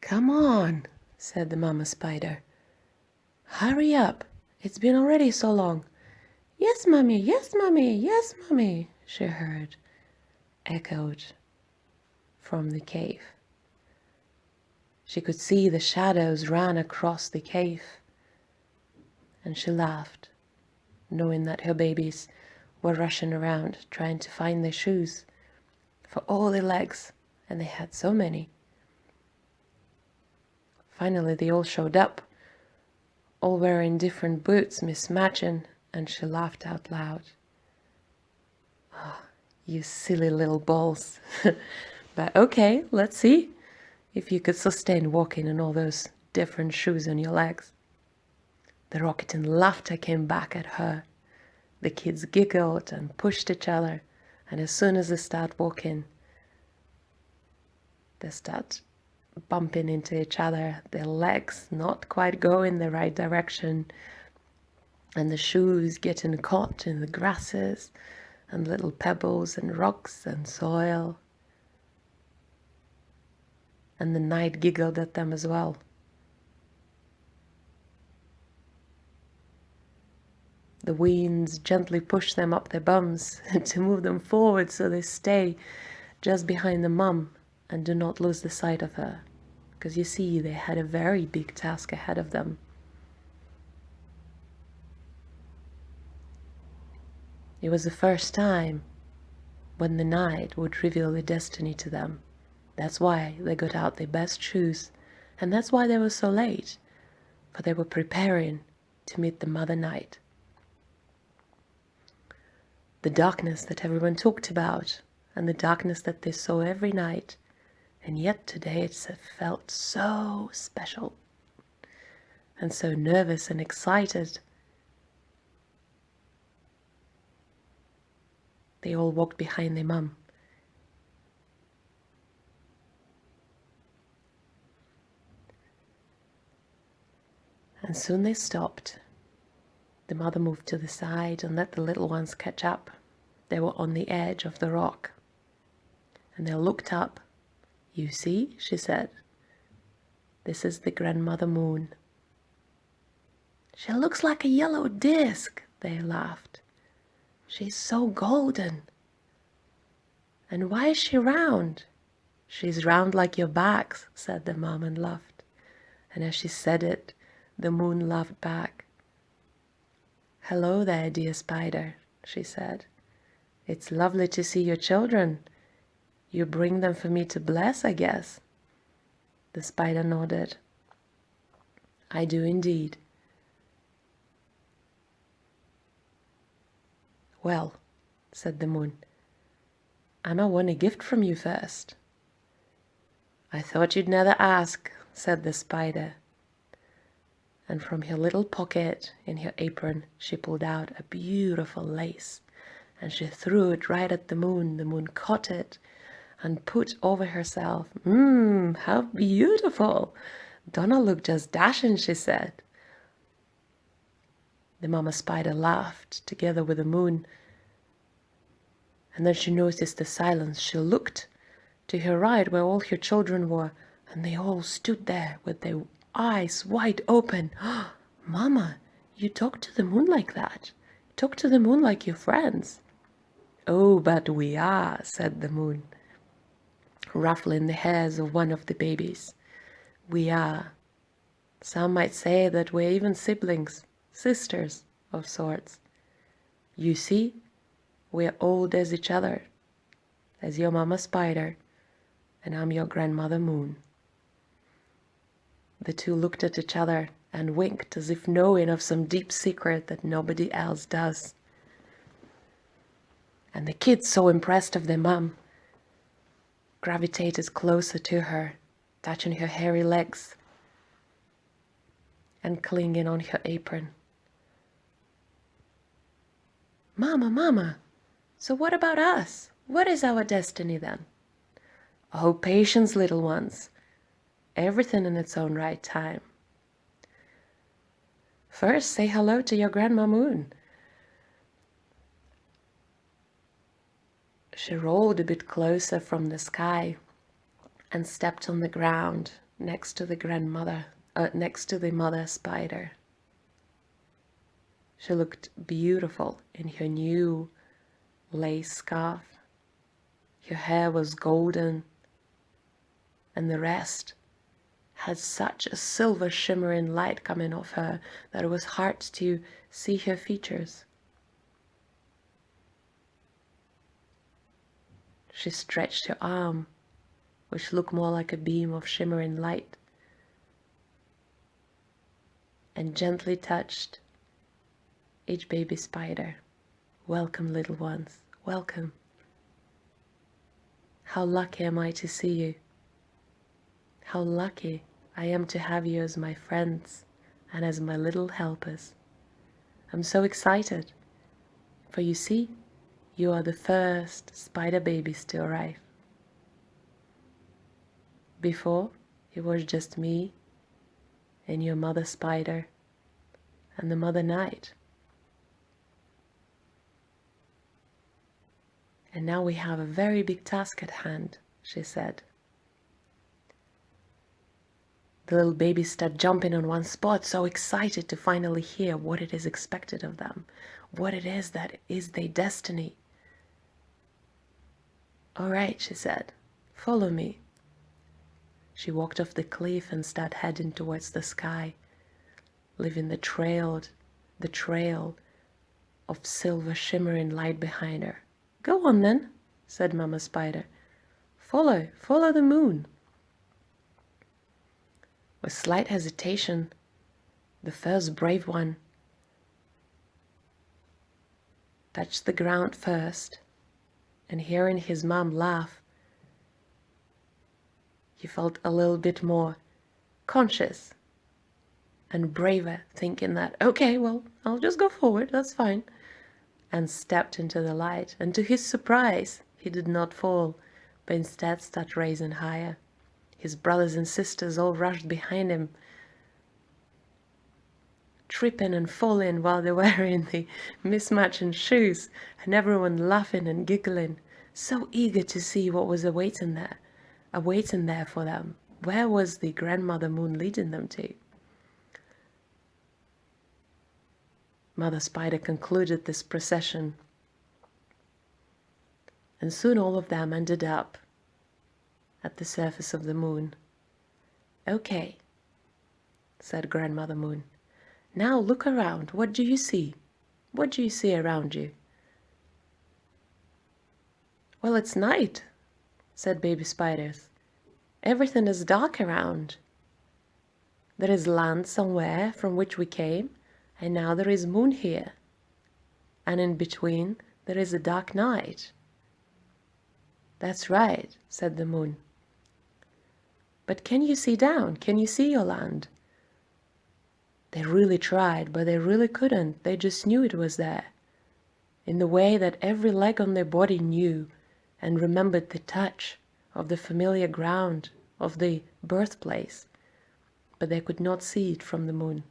"Come on," said the mama spider. "Hurry up. It's been already so long." "Yes, mummy, yes, mummy, yes, mummy," she heard, echoed from the cave. She could see the shadows run across the cave, and she laughed, knowing that her babies were rushing around trying to find their shoes for all their legs, and they had so many. Finally they all showed up, all wearing different boots, mismatching, and she laughed out loud. "Oh, you silly little balls." "But okay, let's see if you could sustain walking in all those different shoes on your legs." The rocketing laughter came back at her. The kids giggled and pushed each other, and as soon as they start walking, they start bumping into each other, their legs not quite going the right direction, and the shoes getting caught in the grasses and little pebbles and rocks and soil. And the night giggled at them as well. The winds gently push them up their bums to move them forward so they stay just behind the mum and do not lose the sight of her. Because you see, they had a very big task ahead of them. It was the first time when the night would reveal their destiny to them. That's why they got out their best shoes, and that's why they were so late, for they were preparing to meet the Mother Night. The darkness that everyone talked about, and the darkness that they saw every night, and yet today it felt so special, and so nervous and excited. They all walked behind their mum. And soon they stopped. The mother moved to the side and let the little ones catch up. They were on the edge of the rock. And they looked up. "You see," she said, "this is the grandmother moon." "She looks like a yellow disc," they laughed. "She's so golden." "And why is she round?" "She's round like your backs," said the mom and laughed. And as she said it, the moon laughed back. "Hello there, dear spider," she said. "It's lovely to see your children. You bring them for me to bless, I guess." The spider nodded. "I do indeed." "Well," said the moon, "I want a gift from you first." "I thought you'd never ask," said the spider. And from her little pocket in her apron she pulled out a beautiful lace, and she threw it right at the moon. The moon caught it and put over herself. How beautiful! Donna looked just dashing," she said. The mama spider laughed together with the moon, and then she noticed the silence. She looked to her right where all her children were, and they all stood there with their eyes wide open. "Mama, you talk to the moon like that. Talk to the moon like your friends." "Oh, but we are," said the moon, ruffling the hairs of one of the babies. "We are. Some might say that we're even siblings, sisters of sorts. You see, we're old as each other, as your mama spider, and I'm your grandmother moon." The two looked at each other and winked as if knowing of some deep secret that nobody else does. And the kids, so impressed of their mum, gravitated closer to her, touching her hairy legs and clinging on her apron. "Mama, Mama, so what about us? What is our destiny then?" "Oh, patience, little ones. Everything in its own right time. First, say hello to your Grandma Moon." She rolled a bit closer from the sky and stepped on the ground next to the next to the mother spider. She looked beautiful in her new lace scarf. Her hair was golden, and the rest had such a silver shimmering light coming off her that it was hard to see her features. She stretched her arm, which looked more like a beam of shimmering light, and gently touched each baby spider. Welcome, little ones, welcome. How lucky am I to see you. How lucky I am to have you as my friends and as my little helpers. I'm so excited, for you see, you are the first spider babies to arrive. Before, it was just me and your mother spider and the mother night. And now we have a very big task at hand, she said. The little babies start jumping on one spot, so excited to finally hear what it is expected of them, what it is that is their destiny. All right, she said, follow me. She walked off the cliff and started heading towards the sky, leaving the trail of silver shimmering light behind her. Go on then, said Mama Spider. Follow the moon. With slight hesitation, the first brave one touched the ground first, and hearing his mom laugh, he felt a little bit more conscious and braver, thinking that, okay, well, I'll just go forward, that's fine, and stepped into the light. And to his surprise, he did not fall, but instead started raising higher. His brothers and sisters all rushed behind him, tripping and falling while they were in the mismatching shoes, and everyone laughing and giggling, so eager to see what was awaiting there for them. Where was the grandmother moon leading them to? Mother Spider concluded this procession, and soon all of them ended up at the surface of the moon. Okay, said Grandmother Moon. Now look around. What do you see? What do you see around you? Well, it's night, said Baby Spiders. Everything is dark around. There is land somewhere from which we came, and now there is moon here. And in between there is a dark night. That's right, said the moon. But can you see down? Can you see your land? They really tried, but they really couldn't. They just knew it was there, in the way that every leg on their body knew and remembered the touch of the familiar ground of the birthplace, but they could not see it from the moon.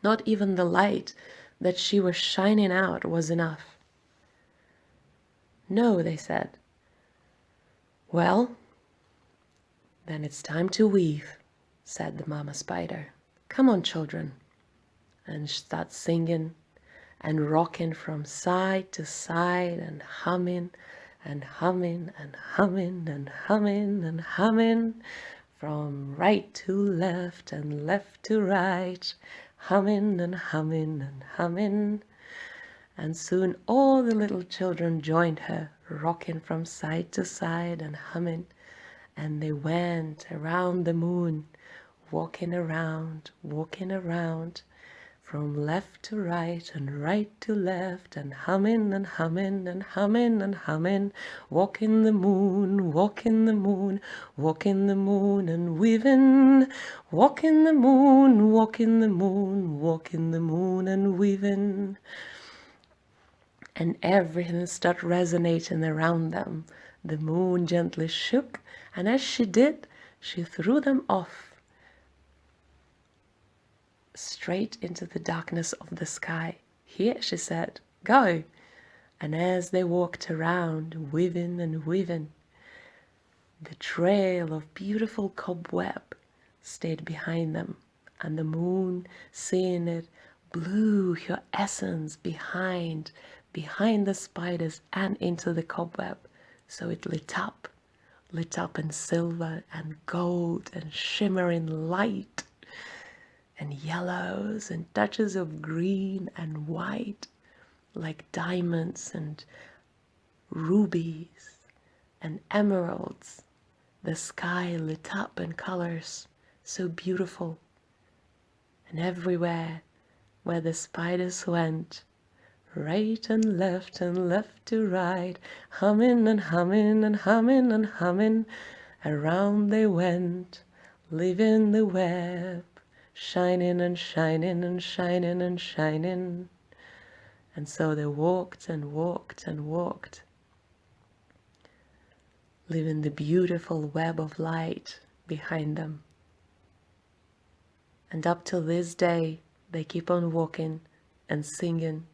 Not even the light that she was shining out was enough. No, they said. Well, then it's time to weave, said the Mama Spider. Come on, children, and start singing and rocking from side to side and humming and humming and humming and humming and humming from right to left and left to right, humming and humming and humming. And soon all the little children joined her, rocking from side to side and humming, and they went around the moon, walking around, from left to right and right to left, and humming and humming and humming and humming, walking the moon, walking the moon, walking the moon and weaving, walking the moon, walking the moon, walking the moon and weaving. And everything started resonating around them. The moon gently shook, and as she did, she threw them off straight into the darkness of the sky. Here, she said, go. And as they walked around, weaving and weaving, The trail of beautiful cobweb stayed behind them, and the moon, seeing it, blew her essence behind the spiders and into the cobweb, so it lit up in silver and gold and shimmering light and yellows and touches of green and white, like diamonds and rubies and emeralds. The sky lit up in colors so beautiful, and everywhere where the spiders went, right and left to right, humming and humming and humming and humming, around they went, leaving the web, shining and shining and shining and shining. And so they walked and walked and walked, leaving the beautiful web of light behind them. And up till this day, they keep on walking and singing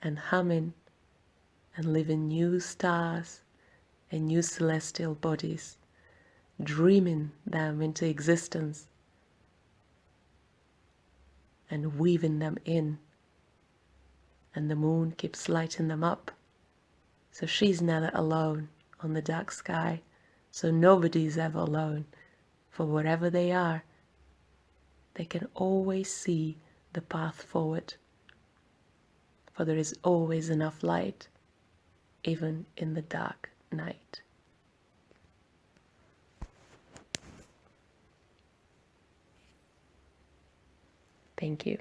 and humming and living new stars and new celestial bodies, dreaming them into existence and weaving them in. And the moon keeps lighting them up, so she's never alone on the dark sky, so nobody's ever alone, for wherever they are, they can always see the path forward, for there is always enough light, even in the dark night. Thank you.